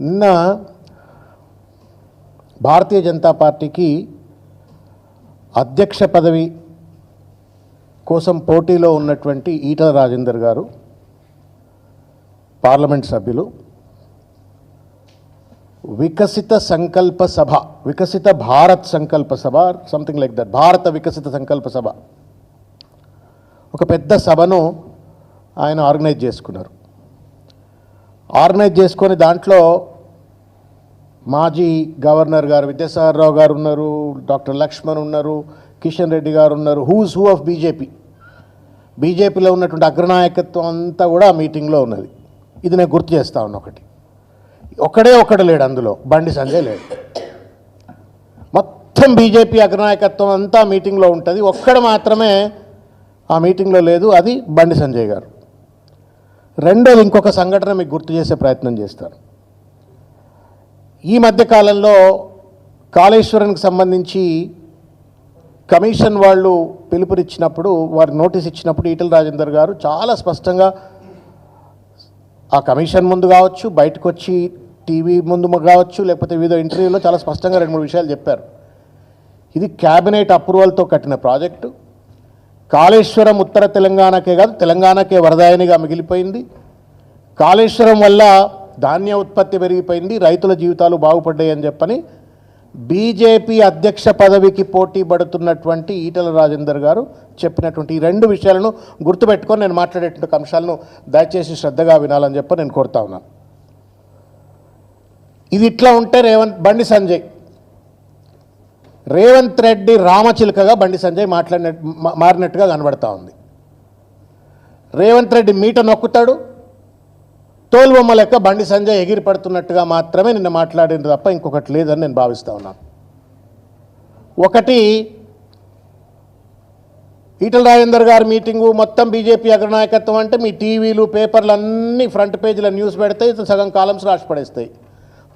నిన్న భారతీయ జనతా పార్టీకి అధ్యక్ష పదవి కోసం పోటీలో ఉన్నటువంటి ఈటల రాజేందర్ గారు పార్లమెంట్ సభ్యులు వికసిత సంకల్ప సభ, వికసిత భారత్ సంకల్ప సభ, సంథింగ్ లైక్ దట్, భారత వికసిత సంకల్ప సభ, ఒక పెద్ద సభను ఆయన ఆర్గనైజ్ చేసుకున్నారు. ఆర్గనైజ్ చేసుకొని దాంట్లో మాజీ గవర్నర్ గారు విద్యాసాగరరావు గారు ఉన్నారు, డాక్టర్ లక్ష్మణ్ ఉన్నారు, కిషన్ రెడ్డి గారు ఉన్నారు, హూస్ హూ ఆఫ్ బీజేపీలో ఉన్నటువంటి అగ్రనాయకత్వం అంతా కూడా ఆ మీటింగ్లో ఉన్నది. ఇది నేను గుర్తు చేస్తా ఉన్నా. ఒకడు లేడు అందులో, బండి సంజయ్ లేడు. మొత్తం బీజేపీ అగ్రనాయకత్వం అంతా మీటింగ్లో ఉంటుంది, ఒక్కడు మాత్రమే ఆ మీటింగ్లో లేదు, అది బండి సంజయ్ గారు. రెండోది, ఇంకొక సంఘటన మీకు గుర్తు చేసే ప్రయత్నం చేస్తారు. ఈ మధ్యకాలంలో కాళేశ్వరానికి సంబంధించి కమిషన్ వాళ్ళు పిలుపునిచ్చినప్పుడు, వారికి నోటీస్ ఇచ్చినప్పుడు ఈటల రాజేందర్ గారు చాలా స్పష్టంగా ఆ కమిషన్ ముందు కావచ్చు, బయటకు వచ్చి టీవీ ముందు కావచ్చు, లేకపోతే వివిధ ఇంటర్వ్యూలో చాలా స్పష్టంగా 2-3 విషయాలు చెప్పారు. ఇది క్యాబినెట్ అప్రూవల్తో కట్టిన ప్రాజెక్టు. కాళేశ్వరం ఉత్తర తెలంగాణకే కాదు, తెలంగాణకే వరదాయనిగా మిగిలిపోయింది. కాళేశ్వరం వల్ల ధాన్య ఉత్పత్తి పెరిగిపోయింది, రైతుల జీవితాలు బాగుపడ్డాయి అని చెప్పని బీజేపీ అధ్యక్ష పదవికి పోటీ పడుతున్నటువంటి ఈటల రాజేందర్ గారు చెప్పినటువంటి ఈ 2 విషయాలను గుర్తుపెట్టుకొని నేను మాట్లాడేటువంటి అంశాలను దయచేసి శ్రద్ధగా వినాలని చెప్పి నేను కోరుతా ఉన్నాను. ఇది ఇట్లా ఉంటే బండి సంజయ్, రేవంత్ రెడ్డి రామచిలుకగా బండి సంజయ్ మారినట్టుగా కనబడతా ఉంది. రేవంత్ రెడ్డి మీట నొక్కుతాడు, తోలుబొమ్మ లెక్క బండి సంజయ్ ఎగిరి పడుతున్నట్టుగా మాత్రమే నిన్న మాట్లాడింది తప్ప ఇంకొకటి లేదని నేను భావిస్తూ ఉన్నాను. ఒకటి, ఈటల రాజేందర్ గారి మీటింగు మొత్తం బీజేపీ అగ్రనాయకత్వం అంటే మీ టీవీలు పేపర్లు అన్నీ ఫ్రంట్ పేజీలో న్యూస్ పెడతాయి, సగం కాలమ్స్ రాసి పడేస్తాయి.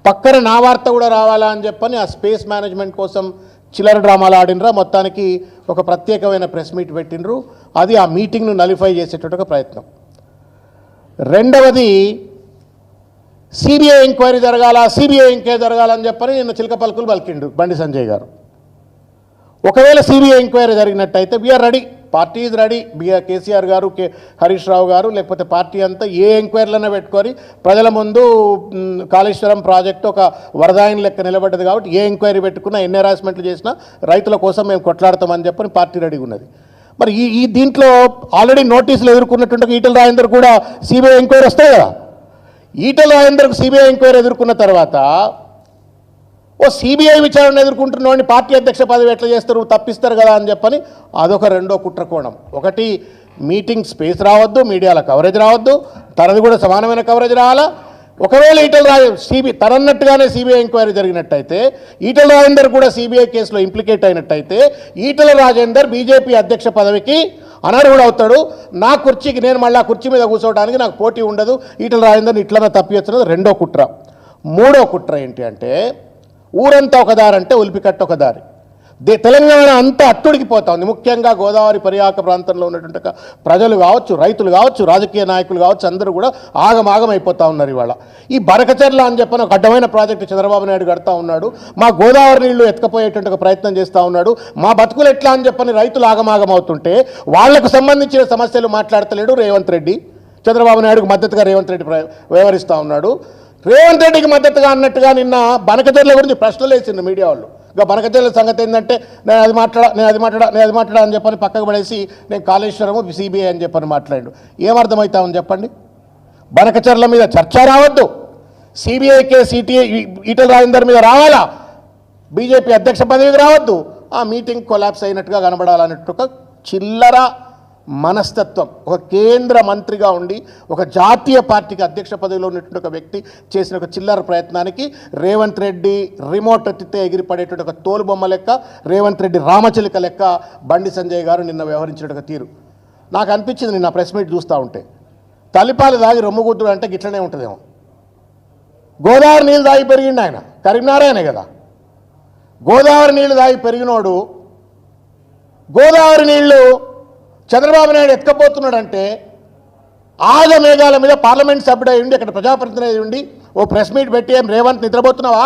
పక్కన నా వార్త కూడా రావాలా అని చెప్పని ఆ స్పేస్ మేనేజ్మెంట్ కోసం చిల్లర డ్రామాలు ఆడినరా, మొత్తానికి ఒక ప్రత్యేకమైన ప్రెస్ మీట్ పెట్టినరు. అది ఆ మీటింగ్ను నలిఫై చేసేటట్టు ఒక ప్రయత్నం. రెండవది, సిబిఐ ఎంక్వైరీ జరగాలని చెప్పని నిన్న చిలక పలుకులు పలికిండు బండి సంజయ్ గారు. ఒకవేళ సిబిఐ ఎంక్వైరీ జరిగినట్టయితే we are ready, party is ready. KCR గారు, హరీష్ రావు గారు, లేకపోతే పార్టీ అంతా ఏ ఎంక్వైరీలైనా పెట్టుకొని ప్రజల ముందు కాళేశ్వరం ప్రాజెక్టు ఒక వరదాయిని లెక్క నిలబడ్డది కాబట్టి ఏ ఎంక్వైరీ పెట్టుకున్నా, ఎన్ని హెరాస్మెంట్లు చేసినా రైతుల కోసం మేము కొట్లాడతామని చెప్పని పార్టీ రెడీగా ఉన్నది. మరి ఈ దీంట్లో ఆల్రెడీ నోటీసులు ఎదుర్కొన్నటువంటి ఈటల రాజేందర్ కూడా సిబిఐ ఎంక్వైరీ వస్తాయి కదా. ఈటల రాజేందర్కు సిబిఐ ఎంక్వైరీ ఎదుర్కొన్న తర్వాత సిబిఐ విచారణ ఎదుర్కొంటున్నవాడిని పార్టీ అధ్యక్ష పదవి ఎట్లా చేస్తారు, తప్పిస్తారు కదా అని చెప్పని అదొక రెండో కుట్రకోణం. ఒకటి, మీటింగ్ స్పేస్ రావద్దు, మీడియాల కవరేజ్ రావద్దు, తనది కూడా సమానమైన కవరేజ్ రావాలా. ఒకవేళ తనన్నట్టుగానే సిబిఐ ఎంక్వైరీ జరిగినట్టయితే, ఈటల రాజేందర్ కూడా సిబిఐ కేసులో ఇంప్లికేట్ అయినట్టయితే ఈటల రాజేందర్ బీజేపీ అధ్యక్ష పదవికి అనర్హుడు అవుతాడు. నా కుర్చీకి నేను మళ్ళీ ఆ కుర్చీ మీద కూర్చోవడానికి నాకు పోటీ ఉండదు, ఈటల రాజేందర్ని ఇట్లనే తప్పిస్తున్నది రెండో కుట్ర. మూడో కుట్ర ఏంటి అంటే, ఊరంతా ఒక దారి అంటే ఉలిపికట్ట ఒక దారి. తెలంగాణ అంతా అట్టుడికిపోతా ఉంది. ముఖ్యంగా గోదావరి పరివాహక ప్రాంతంలో ఉన్నటువంటి ప్రజలు కావచ్చు, రైతులు కావచ్చు, రాజకీయ నాయకులు కావచ్చు, అందరూ కూడా ఆగమాగం అయిపోతూ ఉన్నారు. ఇవాళ ఈ బరకచెర్ల అని చెప్పని ఒక అడ్డమైన ప్రాజెక్టు చంద్రబాబు నాయుడు కడతా ఉన్నాడు, మా గోదావరి నీళ్లు ఎత్తుకపోయేటువంటి ఒక ప్రయత్నం చేస్తూ ఉన్నాడు. మా బతుకులు ఎట్లా అని చెప్పని రైతులు ఆగమాగం అవుతుంటే వాళ్లకు సంబంధించిన సమస్యలు మాట్లాడతలేడు రేవంత్ రెడ్డి. చంద్రబాబు నాయుడుకు మద్దతుగా రేవంత్ రెడ్డి వ్యవహరిస్తూ ఉన్నాడు. రేవంత్ రెడ్డికి మద్దతుగా అన్నట్టుగా నిన్న బనకచెర్ల గురించి ప్రశ్నలు వేసింది మీడియా వాళ్ళు. ఇంకా బనకచెర్ల సంగతి ఏంటంటే నేను అది మాట్లాడా అని చెప్పని పక్కకు పడేసి నేను కాళేశ్వరము సిబిఐ అని చెప్పని మాట్లాడు. ఏమర్థమవుతామని చెప్పండి. బనకచెర్ల మీద చర్చ రావద్దు, సిబిఐ కేసు ఈటల రాజేందర్ మీద రావాలా, బీజేపీ అధ్యక్ష పదవికి రావద్దు, ఆ మీటింగ్ కొలాప్స్ అయినట్టుగా కనబడాలన్నట్టు ఒక చిల్లర మనస్తత్వం. ఒక కేంద్ర మంత్రిగా ఉండి ఒక జాతీయ పార్టీకి అధ్యక్ష పదవిలో ఉన్నటువంటి ఒక వ్యక్తి చేసిన ఒక చిల్లర ప్రయత్నానికి రేవంత్ రెడ్డి రిమోట్ ఎత్తితే ఎగిరిపడేటువంటి ఒక తోలుబొమ్మ లెక్క, రేవంత్ రెడ్డి రామచిలుక లెక్క బండి సంజయ్ గారు నిన్న వ్యవహరించిన తీరు నాకు అనిపించింది. నిన్న ప్రెస్ మీట్ చూస్తూ ఉంటే తలిపాలు దాగి రొమ్ముగుద్దుడు అంటే గిట్లనే ఉంటుందేమో. గోదావరి నీళ్ళు దాగి పెరిగిండు ఆయన, కరీంనారాయణే కదా. గోదావరి నీళ్లు దాగి పెరిగినోడు గోదావరి నీళ్లు చంద్రబాబు నాయుడు ఎత్తుకపోతున్నాడంటే ఆగ మేఘాల మీద పార్లమెంట్ సభ్యుడై ఉండి, అక్కడ ప్రజాప్రతినిధి ఉండి ఓ ప్రెస్ మీట్ పెట్టి ఏం రేవంత్ నిద్రపోతున్నావా,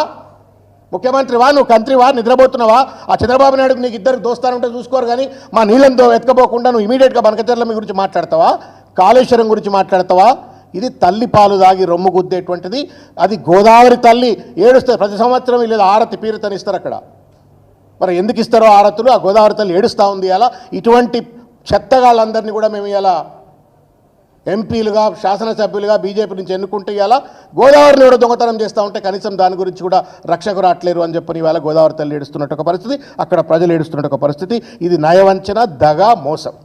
ముఖ్యమంత్రివా, నువ్వు కంత్రివా, నిద్రపోతున్నావా? ఆ చంద్రబాబు నాయుడుకు నీకు ఇద్దరికి దోస్తానుంటే చూసుకోరు, కానీ మా నీళ్ళంతో ఎత్తుకపోకుండా నువ్వు ఇమీడియట్గా బనకచర్ల మీ గురించి మాట్లాడతావా, కాళేశ్వరం గురించి మాట్లాడతావా? ఇది తల్లి పాలు దాగి రొమ్ము గుద్దేటువంటిది. అది గోదావరి తల్లి ఏడుస్తుంది ప్రతి సంవత్సరం, లేదా ఆరతి పీరుతనిస్తారు అక్కడ. మరి ఎందుకు ఇస్తారో ఆరతులు? ఆ గోదావరి తల్లి ఏడుస్తూ ఉంది. అలా ఇటువంటి చెత్తగాళ్ళందరినీ కూడా మేము ఇలా ఎంపీలుగా, శాసనసభ్యులుగా బీజేపీ నుంచి ఎన్నుకుంటే ఇలా గోదావరిని కూడా దొంగతనం చేస్తూ ఉంటే కనీసం దాని గురించి కూడా రక్షకు రావట్లేరు అని చెప్పని ఇవాళ గోదావరి తల్లి ఏడుస్తున్నట్టు ఒక పరిస్థితి, అక్కడ ప్రజలు ఏడుస్తున్నట్టు ఒక పరిస్థితి. ఇది నయవంచన, దగ, మోసం.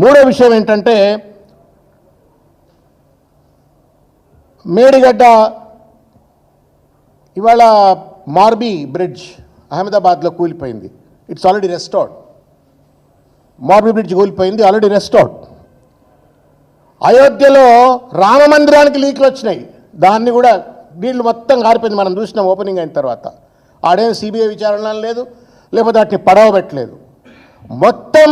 మూడో విషయం ఏంటంటే, మేడిగడ్డ ఇవాళ మార్బీ బ్రిడ్జ్ అహ్మదాబాద్లో కూలిపోయింది. It's already restored. Morbi bridge కూలిపోయింది, ఆల్రెడీ రెస్టోర్డ్. అయోధ్యలో రామ మందిరానికి లీక్లు వచ్చినాయి, దాన్ని కూడా నీళ్లు మొత్తం కారిపోయింది. మనం చూసినాం ఓపెనింగ్ అయిన తర్వాత. ఆడేం సిబిఐ విచారణ లేదు, లేకపోతే వాటిని పడవబెట్టలేదు. మొత్తం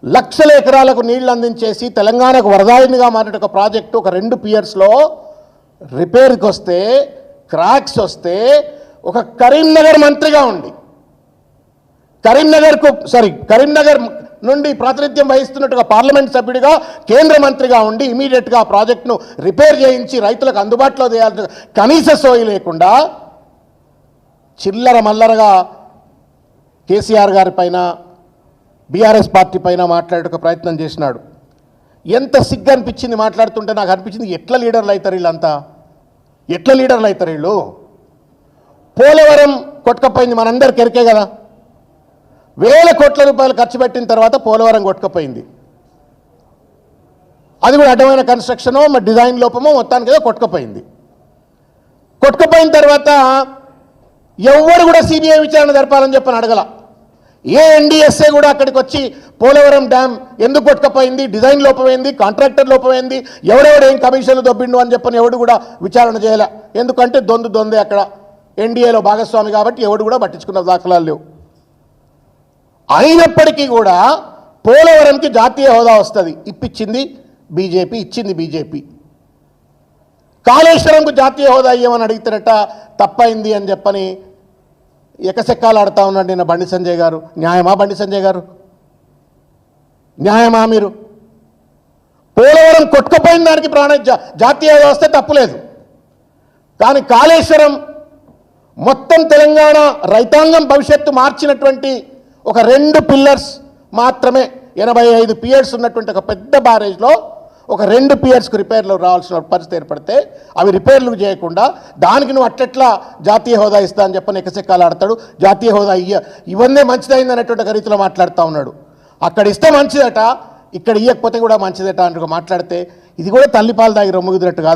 లక్షల ఎకరాలకు నీళ్లు అందించేసి తెలంగాణకు వరదాయినిగా మారిన ఒక ప్రాజెక్టు ఒక 2 పియర్స్లో రిపేర్కి వస్తే, క్రాక్స్ వస్తే, ఒక కరీంనగర్ మంత్రిగా ఉండి కరీంనగర్ నుండి ప్రాతినిధ్యం వహిస్తున్నట్టుగా పార్లమెంట్ సభ్యుడిగా, కేంద్ర మంత్రిగా ఉండి ఇమీడియట్గా ఆ ప్రాజెక్టును రిపేర్ చేయించి రైతులకు అందుబాటులో చేయాల్సిన కనీస సోయి లేకుండా చిల్లర మల్లరగా కేసీఆర్ గారి పైన, బీఆర్ఎస్ పార్టీ పైన మాట్లాడే ప్రయత్నం చేసినాడు. ఎంత సిగ్గు అనిపించింది మాట్లాడుతుంటే. నాకు అనిపించింది ఎట్లా లీడర్లు అవుతారు వీళ్ళంతా, ఎట్లా లీడర్లు అవుతారు వీళ్ళు. పోలవరం కొట్టుకపోయింది, మనందరికి ఎరికే కదా. వేల కోట్ల రూపాయలు ఖర్చు పెట్టిన తర్వాత పోలవరం కొట్టుకపోయింది. అది కూడా అడ్డమైన కన్స్ట్రక్షనో, మరి డిజైన్ లోపమో, మొత్తానికి ఏదో కొట్టుకపోయింది. కొట్టుకపోయిన తర్వాత ఎవరు కూడా సిబిఐ విచారణ జరపాలని చెప్పని అడగల. ఏ ఎన్డీఎస్ఏ కూడా అక్కడికి వచ్చి పోలవరం డ్యామ్ ఎందుకు కొట్టుకపోయింది, డిజైన్ లోపమైంది, కాంట్రాక్టర్ లోపమైంది, ఎవడెవడు ఏం కమిషన్లు దొబ్బిండు అని చెప్పని ఎవడు కూడా విచారణ చేయలే. ఎందుకంటే దొందే అక్కడ ఎన్డీఏలో భాగస్వామి కాబట్టి ఎవడు కూడా పట్టించుకున్న దాఖలాలు లేవు. అయినప్పటికీ కూడా పోలవరంకి జాతీయ హోదా వస్తుంది, ఇప్పించింది బీజేపీ, ఇచ్చింది బీజేపీ. కాళేశ్వరంకు జాతీయ హోదా ఇవ్వమని అడిగితేనట తప్పైంది అని చెప్పని ఎకసెక్కాలు ఆడుతూ ఉన్నాడు నిన్న బండి సంజయ్ గారు. న్యాయమా బండి సంజయ్ గారు? న్యాయమా? మీరు పోలవరం కొట్టుకుపోయిన దానికి జాతీయ హోదా వస్తే తప్పులేదు, కానీ కాళేశ్వరం మొత్తం తెలంగాణ రైతాంగం భవిష్యత్తు మార్చినటువంటి ఒక 2 పిల్లర్స్ మాత్రమే, 85 పియర్స్ ఉన్నటువంటి ఒక పెద్ద బ్యారేజ్లో ఒక 2 పియర్స్కు రిపేర్లు రావాల్సిన పరిస్థితి ఏర్పడితే అవి రిపేర్లు చేయకుండా దానికి నువ్వు అట్లెట్లా జాతీయ హోదా ఇస్తా అని చెప్పని ఎకసెక్కాలు ఆడతాడు. జాతీయ హోదా ఇవన్నీ మంచిదైంది అనేటువంటి ఒక రీతిలో మాట్లాడుతూ ఉన్నాడు. అక్కడ ఇస్తే మంచిదట, ఇక్కడ ఇవ్వకపోతే కూడా మంచిదట అంటూ మాట్లాడితే ఇది కూడా తల్లిపాలు దాగి రొమ్ముగుదినట్టు కాదా?